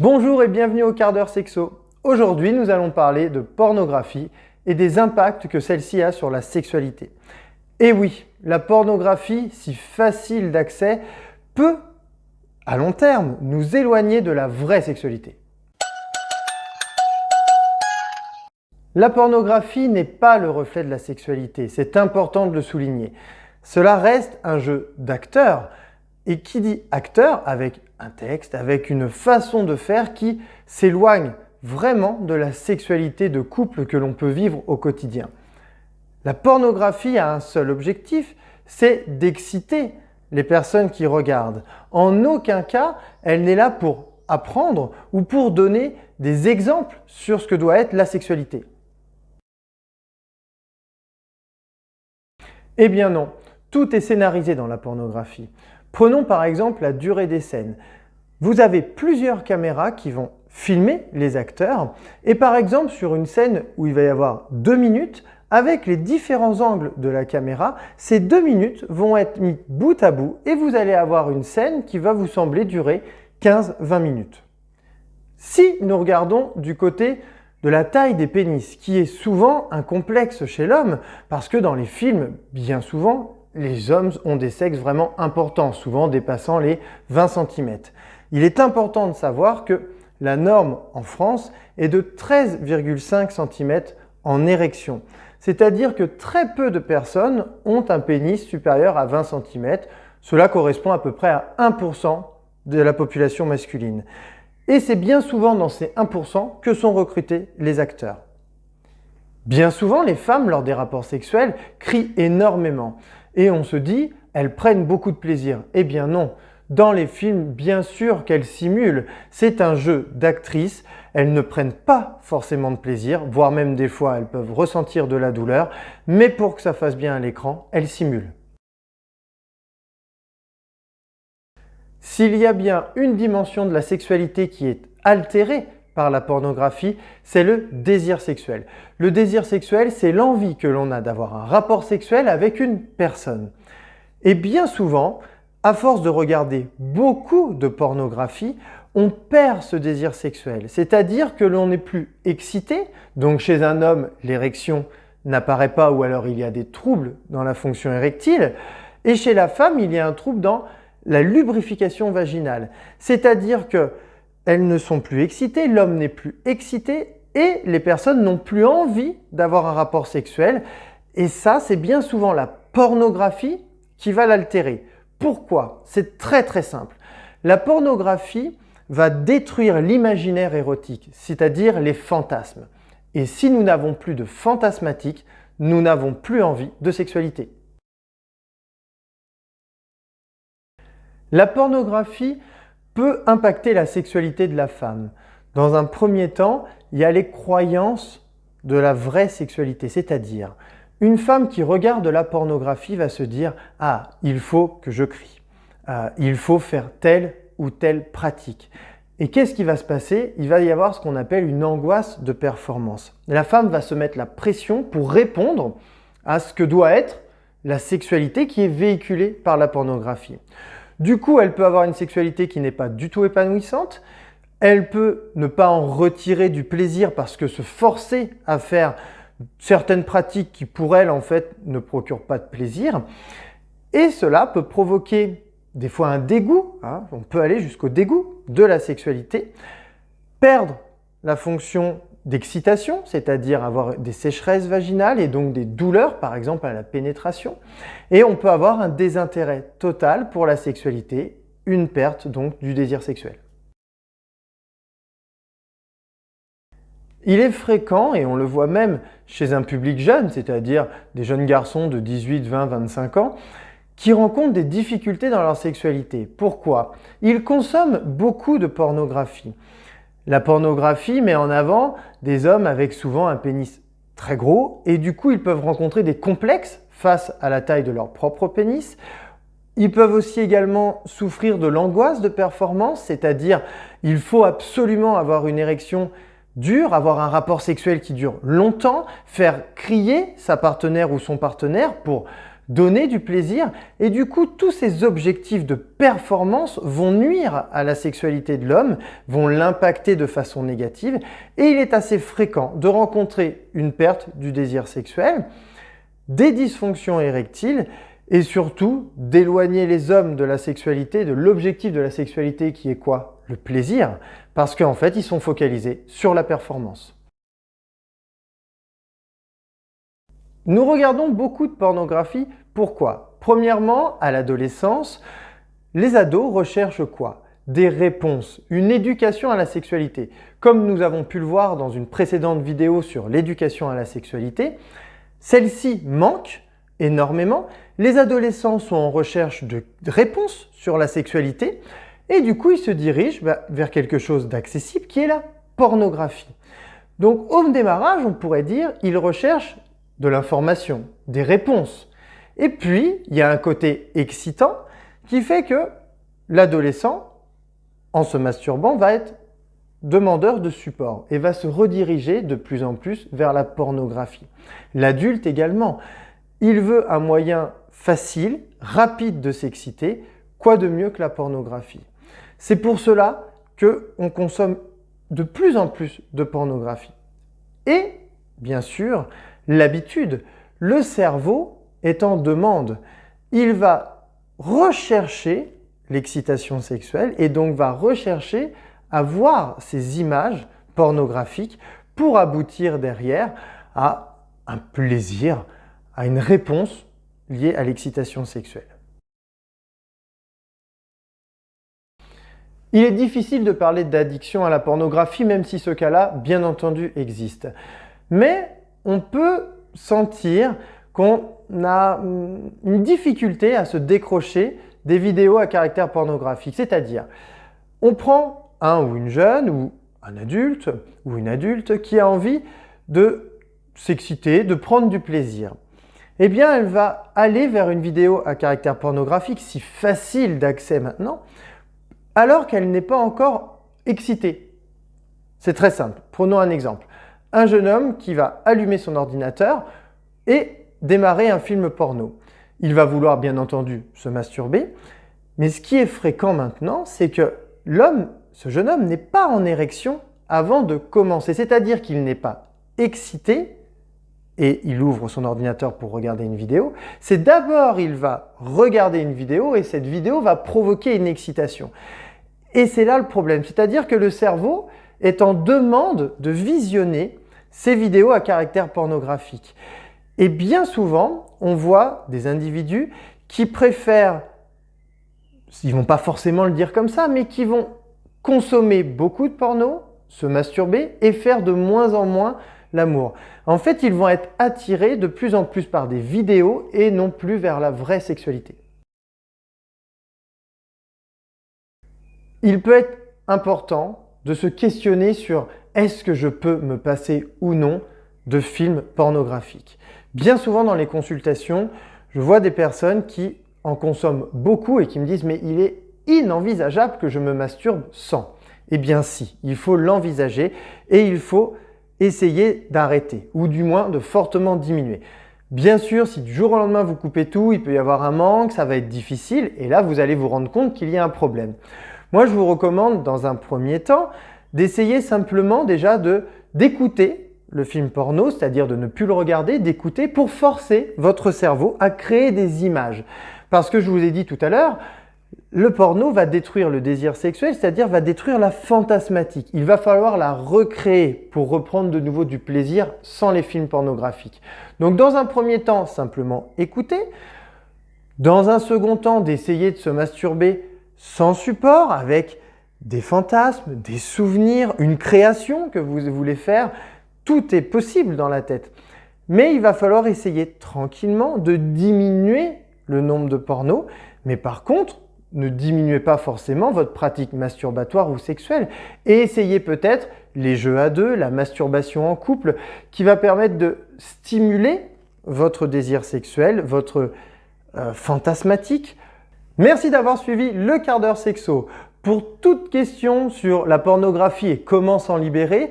Bonjour et bienvenue au quart d'heure sexo. Aujourd'hui, nous allons parler de pornographie et des impacts que celle-ci a sur la sexualité. Et oui, la pornographie, si facile d'accès, peut, à long terme, nous éloigner de la vraie sexualité. La pornographie n'est pas le reflet de la sexualité, c'est important de le souligner. Cela reste un jeu d'acteur, et qui dit acteur avec un texte, avec une façon de faire qui s'éloigne vraiment de la sexualité de couple que l'on peut vivre au quotidien. La pornographie a un seul objectif, c'est d'exciter les personnes qui regardent. En aucun cas, elle n'est là pour apprendre ou pour donner des exemples sur ce que doit être la sexualité. Eh bien non, tout est scénarisé dans la pornographie. Prenons par exemple la durée des scènes. Vous avez plusieurs caméras qui vont filmer les acteurs et par exemple sur une scène où il va y avoir 2 minutes, avec les différents angles de la caméra, ces 2 minutes vont être mis bout à bout et vous allez avoir une scène qui va vous sembler durer 15-20 minutes. Si nous regardons du côté de la taille des pénis, qui est souvent un complexe chez l'homme, parce que dans les films, bien souvent, les hommes ont des sexes vraiment importants, souvent dépassant les 20 cm. Il est important de savoir que la norme en France est de 13,5 cm en érection. C'est-à-dire que très peu de personnes ont un pénis supérieur à 20 cm. Cela correspond à peu près à 1% de la population masculine. Et c'est bien souvent dans ces 1% que sont recrutés les acteurs. Bien souvent, les femmes, lors des rapports sexuels, crient énormément. Et on se dit, elles prennent beaucoup de plaisir. Eh bien non, dans les films, bien sûr qu'elles simulent. C'est un jeu d'actrices. Elles ne prennent pas forcément de plaisir, voire même des fois, elles peuvent ressentir de la douleur. Mais pour que ça fasse bien à l'écran, elles simulent. S'il y a bien une dimension de la sexualité qui est altérée par la pornographie, c'est le désir sexuel. Le désir sexuel, c'est l'envie que l'on a d'avoir un rapport sexuel avec une personne. Et bien souvent, à force de regarder beaucoup de pornographie, on perd ce désir sexuel. C'est-à-dire que l'on n'est plus excité, donc chez un homme, l'érection n'apparaît pas ou alors il y a des troubles dans la fonction érectile, et chez la femme, il y a un trouble dans la lubrification vaginale. C'est-à-dire qu'elles ne sont plus excitées, l'homme n'est plus excité et les personnes n'ont plus envie d'avoir un rapport sexuel. Et ça, c'est bien souvent la pornographie qui va l'altérer. Pourquoi? C'est très très simple. La pornographie va détruire l'imaginaire érotique, c'est-à-dire les fantasmes. Et si nous n'avons plus de fantasmatique, nous n'avons plus envie de sexualité. La pornographie peut impacter la sexualité de la femme. Dans un premier temps, il y a les croyances de la vraie sexualité, c'est-à-dire une femme qui regarde la pornographie va se dire « Ah, il faut que je crie, il faut faire telle ou telle pratique ». Et qu'est-ce qui va se passer? Il va y avoir ce qu'on appelle une angoisse de performance. La femme va se mettre la pression pour répondre à ce que doit être la sexualité qui est véhiculée par la pornographie. Du coup, elle peut avoir une sexualité qui n'est pas du tout épanouissante. Elle peut ne pas en retirer du plaisir parce que se forcer à faire certaines pratiques qui pour elle en fait ne procurent pas de plaisir. Et cela peut provoquer des fois un dégoût, on peut aller jusqu'au dégoût de la sexualité, perdre la fonction d'excitation, c'est-à-dire avoir des sécheresses vaginales et donc des douleurs, par exemple à la pénétration. Et on peut avoir un désintérêt total pour la sexualité, une perte donc du désir sexuel. Il est fréquent, et on le voit même chez un public jeune, c'est-à-dire des jeunes garçons de 18, 20, 25 ans, qui rencontrent des difficultés dans leur sexualité. Pourquoi? Ils consomment beaucoup de pornographie. La pornographie met en avant des hommes avec souvent un pénis très gros et du coup ils peuvent rencontrer des complexes face à la taille de leur propre pénis. Ils peuvent aussi également souffrir de l'angoisse de performance, c'est-à-dire il faut absolument avoir une érection dure, avoir un rapport sexuel qui dure longtemps, faire crier sa partenaire ou son partenaire pour donner du plaisir et du coup tous ces objectifs de performance vont nuire à la sexualité de l'homme, vont l'impacter de façon négative et il est assez fréquent de rencontrer une perte du désir sexuel, des dysfonctions érectiles et surtout d'éloigner les hommes de la sexualité, de l'objectif de la sexualité qui est quoi? Le plaisir, parce qu'en fait ils sont focalisés sur la performance. Nous regardons beaucoup de pornographie. Pourquoi? Premièrement, à l'adolescence, les ados recherchent quoi? Des réponses, une éducation à la sexualité. Comme nous avons pu le voir dans une précédente vidéo sur l'éducation à la sexualité, celle-ci manque énormément. Les adolescents sont en recherche de réponses sur la sexualité et du coup, ils se dirigent vers quelque chose d'accessible qui est la pornographie. Donc, au démarrage, on pourrait dire ils recherchent de l'information, des réponses. Et puis, il y a un côté excitant qui fait que l'adolescent, en se masturbant, va être demandeur de support et va se rediriger de plus en plus vers la pornographie. L'adulte également, il veut un moyen facile, rapide de s'exciter, quoi de mieux que la pornographie. C'est pour cela qu'on consomme de plus en plus de pornographie. Et, bien sûr, l'habitude. Le cerveau est en demande. Il va rechercher l'excitation sexuelle et donc va rechercher à voir ces images pornographiques pour aboutir derrière à un plaisir, à une réponse liée à l'excitation sexuelle. Il est difficile de parler d'addiction à la pornographie, même si ce cas-là, bien entendu, existe. Mais on peut sentir qu'on a une difficulté à se décrocher des vidéos à caractère pornographique. C'est-à-dire, on prend un ou une jeune ou un adulte ou une adulte qui a envie de s'exciter, de prendre du plaisir. Eh bien, elle va aller vers une vidéo à caractère pornographique, si facile d'accès maintenant, alors qu'elle n'est pas encore excitée. C'est très simple. Prenons un exemple. Un jeune homme qui va allumer son ordinateur et démarrer un film porno. Il va vouloir bien entendu se masturber, mais ce qui est fréquent maintenant, c'est que ce jeune homme n'est pas en érection avant de commencer, c'est-à-dire qu'il n'est pas excité et il ouvre son ordinateur pour regarder une vidéo. C'est d'abord il va regarder une vidéo et cette vidéo va provoquer une excitation. Et c'est là le problème, c'est-à-dire que le cerveau est en demande de visionner ces vidéos à caractère pornographique. Et bien souvent, on voit des individus qui préfèrent, ils ne vont pas forcément le dire comme ça, mais qui vont consommer beaucoup de porno, se masturber et faire de moins en moins l'amour. En fait, ils vont être attirés de plus en plus par des vidéos et non plus vers la vraie sexualité. Il peut être important de se questionner sur est-ce que je peux me passer ou non de films pornographiques. Bien souvent dans les consultations, je vois des personnes qui en consomment beaucoup et qui me disent « mais il est inenvisageable que je me masturbe sans ». Eh bien si, il faut l'envisager et il faut essayer d'arrêter ou du moins de fortement diminuer. Bien sûr, si du jour au lendemain vous coupez tout, il peut y avoir un manque, ça va être difficile et là vous allez vous rendre compte qu'il y a un problème. Moi je vous recommande dans un premier temps d'essayer simplement déjà d'écouter le film porno, c'est-à-dire de ne plus le regarder, d'écouter pour forcer votre cerveau à créer des images. Parce que je vous ai dit tout à l'heure, le porno va détruire le désir sexuel, c'est-à-dire va détruire la fantasmatique. Il va falloir la recréer pour reprendre de nouveau du plaisir sans les films pornographiques. Donc dans un premier temps, simplement écouter. Dans un second temps, d'essayer de se masturber sans support, avec des fantasmes, des souvenirs, une création que vous voulez faire. Tout est possible dans la tête. Mais il va falloir essayer tranquillement de diminuer le nombre de pornos. Mais par contre, ne diminuez pas forcément votre pratique masturbatoire ou sexuelle. Et essayez peut-être les jeux à deux, la masturbation en couple, qui va permettre de stimuler votre désir sexuel, votre fantasmatique. Merci d'avoir suivi le quart d'heure sexo. Pour toute question sur la pornographie et comment s'en libérer,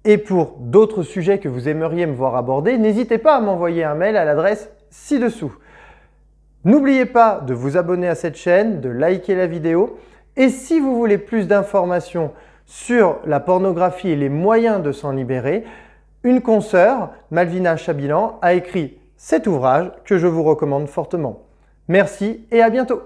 et pour d'autres sujets que vous aimeriez me voir aborder, n'hésitez pas à m'envoyer un mail à l'adresse ci-dessous. N'oubliez pas de vous abonner à cette chaîne, de liker la vidéo et si vous voulez plus d'informations sur la pornographie et les moyens de s'en libérer, une consoeur, Malvina Chabilan, a écrit cet ouvrage que je vous recommande fortement. Merci et à bientôt!